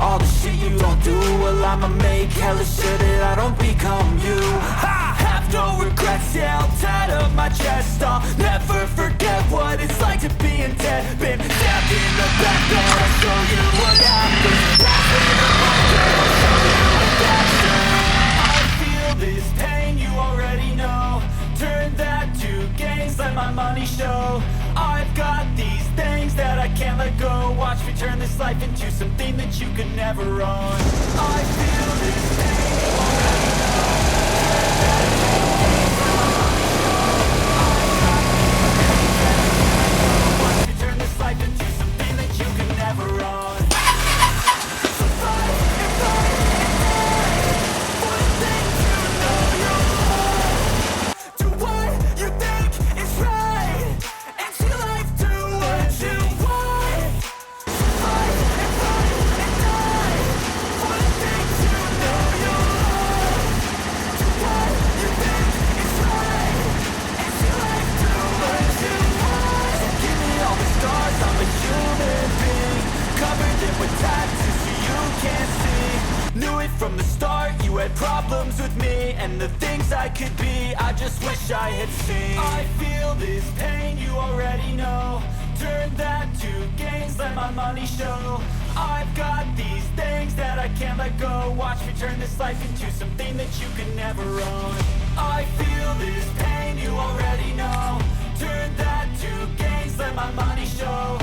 all the shit you don't do. Well, I'ma make hella sure that I don't become you. I have no regrets, yeah, I'll tie up my chest. I'll never forget what it's like to be in debt. Been stabbed in the back, but I'll show you what happens. Pass me the mic, girl, I'll show you with action. I feel this pain, you already know. Turn that to gains, let my money show. I've got these things that I can't let go. Watch me turn this life into something that you could never own. I feel this pain, you already know. Turn that to gains, let my money show. I've got these things that I can't let go. Watch me turn this life into something that you could never own. So fight and fight and die for the things you know you want. Do what you think is right, and your life do what you want. So fight and die for the things you know you want. Do what you think is right, and your life do what you want. So give me all the stars, I'm a human being, covered in with tattoos so you can't see. Knew it from the start, you had problems with me and the things I could be, I just wish I had seen. I feel this pain, you already know. Turn that to gains, let my money show. I've got these things that I can't let go. Watch me turn this life into something that you can never own. I feel this pain, you already know. Turn that to gains, let my money show.